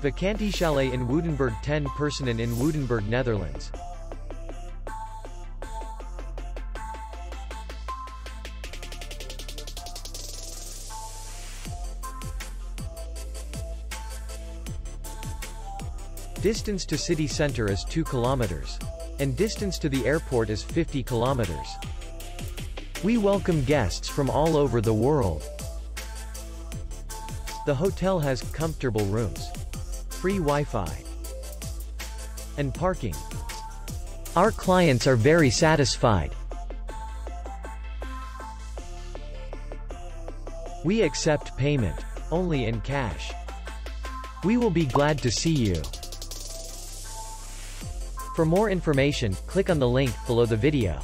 Vakantiechalet in Woudenberg, 10 personen in Woudenberg, Netherlands. Distance to city center is 2 kilometers. And distance to the airport is 50 kilometers. We welcome guests from all over the world. The hotel has comfortable rooms, free Wi-Fi, and parking. Our clients are very satisfied. We accept payment only in cash. We will be glad to see you. For more information, click on the link below the video.